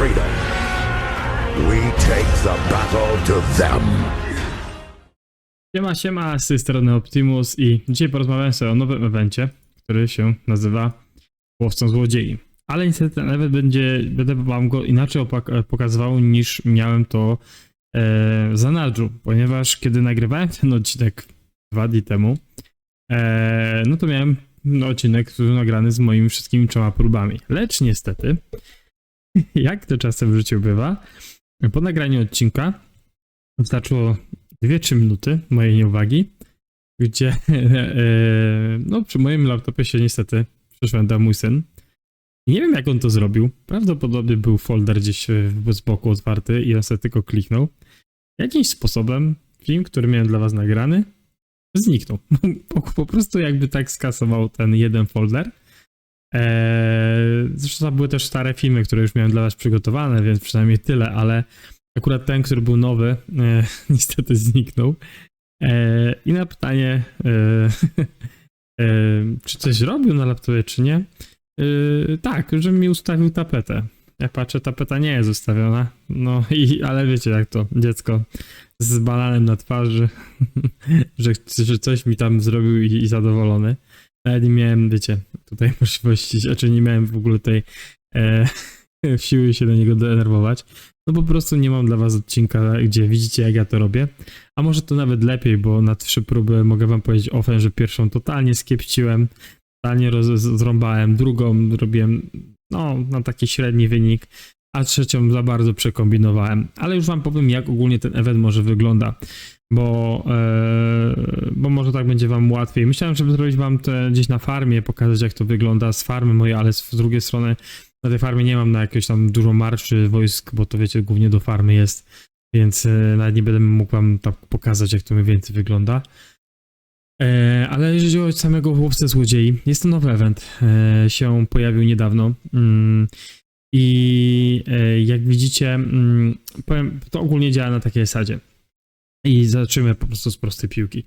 freedom. We take the battle to them. Siema, z tej strony Optimus i dzisiaj porozmawiam sobie o nowym evencie, który się nazywa Łowcą Złodziei. Ale niestety ten event będę wam go inaczej pokazywał niż miałem to w zanadrzu, ponieważ kiedy nagrywałem ten odcinek 2 dni temu, no to miałem odcinek, który był nagrany z moimi wszystkimi 3 próbami. Lecz niestety, jak to czasem w życiu bywa, po nagraniu odcinka wystarczyło 2-3 minuty mojej nieuwagi, gdzie no przy moim laptopie się niestety przeszwędał mój syn. I nie wiem, jak on to zrobił. Prawdopodobnie był folder gdzieś z boku otwarty i on sobie tylko kliknął. Jakimś sposobem film, który miałem dla was nagrany, zniknął. Po prostu jakby tak skasował ten jeden folder. Zresztą to były też stare filmy, które już miałem dla was przygotowane, więc przynajmniej tyle, ale akurat ten, który był nowy, niestety zniknął. I na pytanie, czy coś robił na laptopie, czy nie? Tak, że mi ustawił tapetę. Ja patrzę, tapeta nie jest ustawiona. No ale wiecie jak to, dziecko z bananem na twarzy, że coś mi tam zrobił i zadowolony. Nawet nie miałem, wiecie, tutaj możliwości, znaczy nie miałem w ogóle tej siły się do niego denerwować. No po prostu nie mam dla was odcinka, gdzie widzicie, jak ja to robię. A może to nawet lepiej, bo na 3 próby mogę wam powiedzieć ofen, że pierwszą totalnie skiepściłem, totalnie zrąbałem, drugą robiłem no na taki średni wynik, a trzecią za bardzo przekombinowałem. Ale już wam powiem, jak ogólnie ten event może wygląda, bo może tak będzie wam łatwiej. Myślałem, żeby zrobić wam to gdzieś na farmie, pokazać, jak to wygląda z farmy mojej, ale z drugiej strony na tej farmie nie mam na jakieś tam dużo marszy wojsk, bo to wiecie, głównie do farmy jest, więc nawet nie będę mógł wam tak pokazać, jak to mniej więcej wygląda. Ale jeżeli chodzi o samego Łowcę Złodziei, jest to nowy event, się pojawił niedawno i jak widzicie, powiem, to ogólnie działa na takiej zasadzie i zaczniemy po prostu z prostej piłki.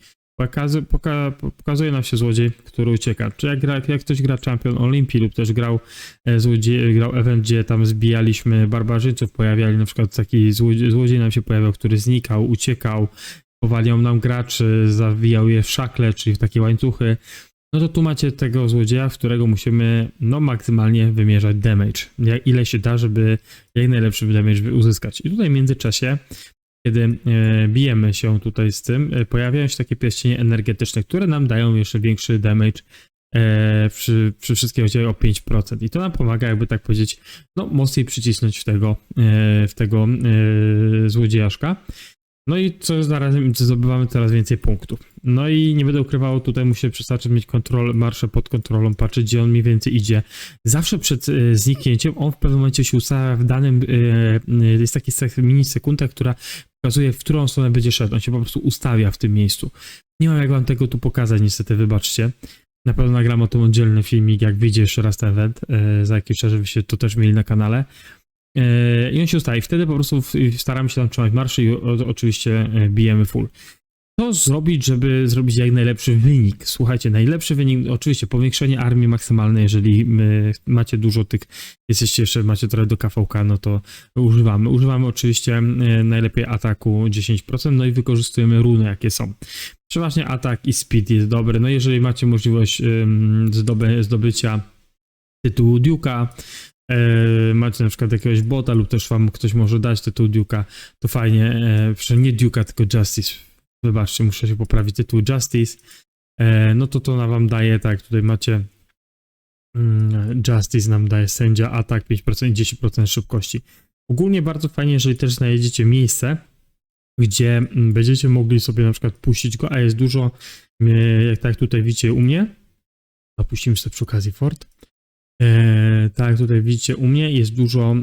Pokazuje nam się złodziej, który ucieka. Czy jak ktoś gra Champion Olimpii lub też grał event, gdzie tam zbijaliśmy barbarzyńców, pojawiali na przykład taki złodziej nam się pojawiał, który znikał, uciekał, powalił nam graczy, zawijał je w szakle, czyli w takie łańcuchy. No to tu macie tego złodzieja, w którego musimy no maksymalnie wymierzać damage. Ile się da, żeby jak najlepszy damage uzyskać. I tutaj w międzyczasie, kiedy bijemy się tutaj z tym, pojawiają się takie pierścienie energetyczne, które nam dają jeszcze większy damage przy wszystkich oddziałach o 5%. I to nam pomaga, jakby tak powiedzieć, no mocniej przycisnąć w tego złodziejaszka. No i co zarazem zdobywamy coraz więcej punktów. No i nie będę ukrywał, tutaj muszę przestarczyć mieć marszę pod kontrolą, patrzeć, gdzie on mniej więcej idzie. Zawsze przed zniknięciem on w pewnym momencie się ustawia w danym, jest taki mini sekunda, która pokazuje, w którą stronę będzie szedł. On się po prostu ustawia w tym miejscu. Nie mam jak wam tego tu pokazać, niestety, wybaczcie. Na pewno nagram o tym oddzielny filmik, jak wyjdzie jeszcze raz ten event, za jakiś czas, żebyście to też mieli na kanale. I on się ustawi. Wtedy po prostu staramy się tam trzymać marszy i oczywiście bijemy full. Co zrobić, żeby zrobić jak najlepszy wynik? Słuchajcie, najlepszy wynik, oczywiście powiększenie armii maksymalnej, jeżeli macie dużo tych, macie trochę do KVK, no to używamy. Używamy oczywiście najlepiej ataku 10%, no i wykorzystujemy runy, jakie są. Przeważnie atak i speed jest dobry, no jeżeli macie możliwość zdobycia tytułu Duke'a, macie na przykład jakiegoś bota lub też wam ktoś może dać tytuł Duke'a, to fajnie, przynajmniej nie Duke'a, tylko Justice. Wybaczcie, muszę się poprawić, tytuł Justice. No to wam daje, tak, tutaj macie Justice nam daje sędzia, atak 5% i 10% szybkości. Ogólnie bardzo fajnie, jeżeli też znajdziecie miejsce, gdzie będziecie mogli sobie na przykład puścić go, a jest dużo, jak tak tutaj widzicie u mnie, opuścimy sobie przy okazji fort. Tak jak tutaj widzicie u mnie, jest dużo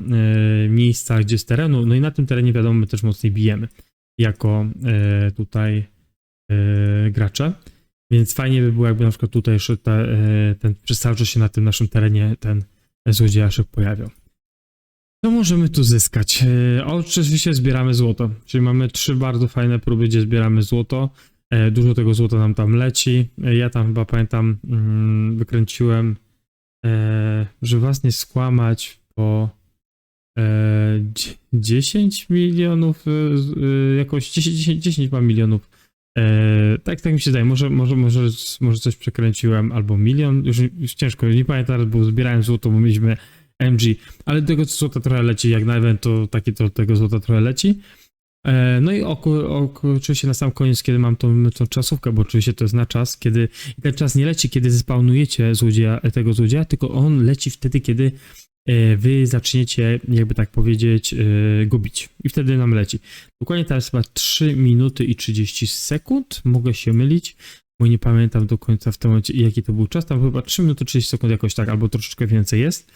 miejsca, gdzie z terenu, no i na tym terenie wiadomo, my też mocniej bijemy jako tutaj gracze, więc fajnie by było, jakby na przykład tutaj jeszcze ten cały się na tym naszym terenie ten złodziejaszek pojawiał. Co możemy tu zyskać? Oczywiście zbieramy złoto, czyli mamy 3 bardzo fajne próby, gdzie zbieramy złoto. Dużo tego złota nam tam leci. Ja tam chyba pamiętam, wykręciłem, żeby was nie skłamać, bo 10 milionów, jakoś 10 ma milionów. Tak mi się zdaje, może coś przekręciłem, albo milion, już ciężko, nie pamiętam, bo zbierałem złoto, bo mieliśmy MG, ale tego złota trochę leci, jak na event, to tego złota trochę leci. No i oczywiście na sam koniec, kiedy mam tą czasówkę, bo oczywiście to jest na czas, kiedy ten czas nie leci, kiedy zespawnujecie tego złodzieja, tylko on leci wtedy, kiedy wy zaczniecie, jakby tak powiedzieć, go bić. I wtedy nam leci. Dokładnie teraz chyba 3 minuty i 30 sekund. Mogę się mylić, bo nie pamiętam do końca w tym momencie, jaki to był czas. Tam chyba 3 minuty 30 sekund jakoś tak, albo troszeczkę więcej jest.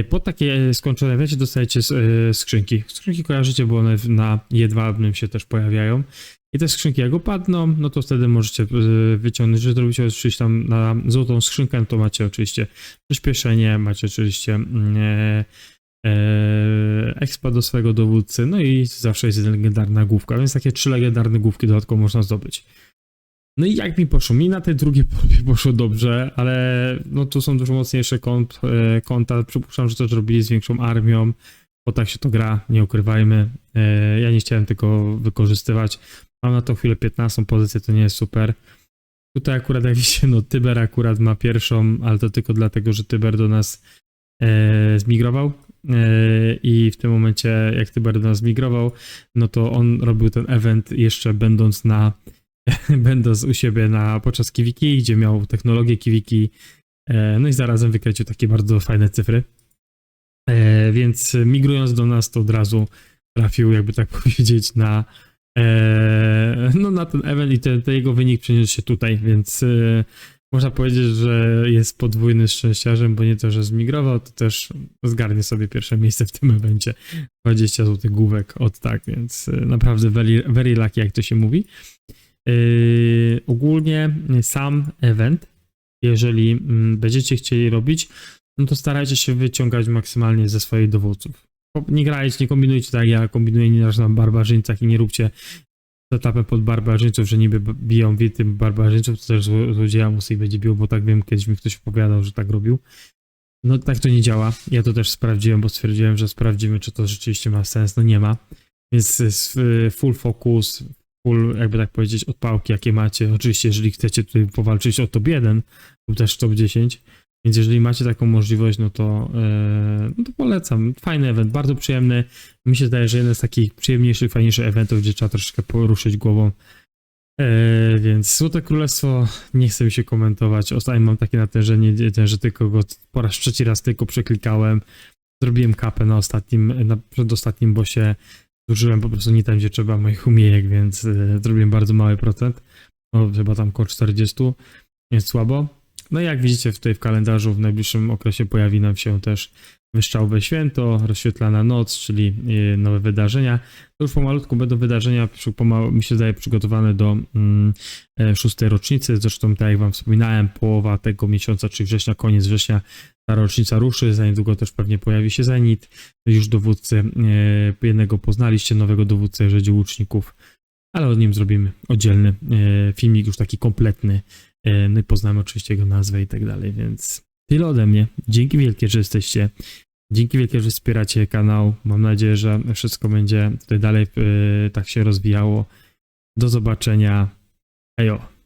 Po takie skończone evencie dostajecie skrzynki. Skrzynki kojarzycie, bo one na jedwabnym się też pojawiają. I te skrzynki jak opadną, no to wtedy możecie wyciągnąć, że zrobicie oczywiście tam na złotą skrzynkę, to macie oczywiście przyspieszenie, macie oczywiście expa do swojego dowódcy, no i zawsze jest legendarna główka, więc takie 3 legendarne główki dodatkowo można zdobyć. No i jak mi poszło? Mi na tej drugiej próbie poszło dobrze, ale no tu są dużo mocniejsze konta, przypuszczam, że to robili z większą armią, bo tak się to gra, nie ukrywajmy. Ja nie chciałem tego wykorzystywać. Mam na to chwilę 15 pozycję, to nie jest super. Tutaj akurat jak widzicie, no Tyber akurat ma pierwszą, ale to tylko dlatego, że Tyber do nas zmigrował. I w tym momencie, jak Tyber do nas zmigrował, no to on robił ten event jeszcze będąc u siebie podczas Kiwiki, gdzie miał technologię Kiwiki, no i zarazem wykręcił takie bardzo fajne cyfry. Więc migrując do nas, to od razu trafił, jakby tak powiedzieć, na ten event i ten jego wynik przeniósł się tutaj, więc można powiedzieć, że jest podwójny szczęściarzem, bo nie to, że zmigrował, to też zgarnie sobie pierwsze miejsce w tym evencie. 20 zł główek od tak, więc naprawdę very, very lucky, jak to się mówi. Ogólnie sam event, jeżeli będziecie chcieli robić, no to starajcie się wyciągać maksymalnie ze swoich dowódców. Nie grajcie, nie kombinujcie tak, ja kombinuję nie na barbarzyńcach i nie róbcie setupem pod barbarzyńców, że niby biją tym barbarzyńców, to też złodzieja musi będzie bił, bo tak wiem, kiedyś mi ktoś opowiadał, że tak robił. No tak to nie działa. Ja to też sprawdziłem, bo stwierdziłem, że sprawdzimy, czy to rzeczywiście ma sens. No nie ma. Więc full focus, full, jakby tak powiedzieć, odpałki, jakie macie. Oczywiście, jeżeli chcecie tutaj powalczyć o top 1 lub też top 10, więc jeżeli macie taką możliwość, no to polecam. Fajny event, bardzo przyjemny. Mi się zdaje, że jeden z takich przyjemniejszych, fajniejszych eventów, gdzie trzeba troszeczkę poruszyć głową. Więc Złote Królestwo nie chcę mi się komentować. Ostatnio mam takie natężenie, że tylko go po raz trzeci raz tylko przeklikałem. Zrobiłem kapę na przedostatnim bossie. Zużyłem po prostu nie tam, gdzie trzeba moich umiejek, więc zrobiłem bardzo mały procent. No, chyba tam około 40. Jest słabo. No i jak widzicie tutaj w kalendarzu, w najbliższym okresie pojawi nam się też Wystrzałowe Święto, Rozświetlana Noc, czyli nowe wydarzenia. To już pomalutku będą wydarzenia, mi się zdaje, przygotowane do 6. rocznicy. Zresztą, tak jak wam wspominałem, połowa tego miesiąca, czyli września, koniec września, ta rocznica ruszy. Za niedługo też pewnie pojawi się Zenit. Już dowódcę jednego poznaliście, nowego dowódcę Rzezi Łuczników, ale o nim zrobimy oddzielny filmik, już taki kompletny. No i poznamy oczywiście jego nazwę i tak dalej, więc tyle ode mnie. Dzięki wielkie, że jesteście. Dzięki wielkie, że wspieracie kanał. Mam nadzieję, że wszystko będzie tutaj dalej tak się rozwijało. Do zobaczenia. Hejo.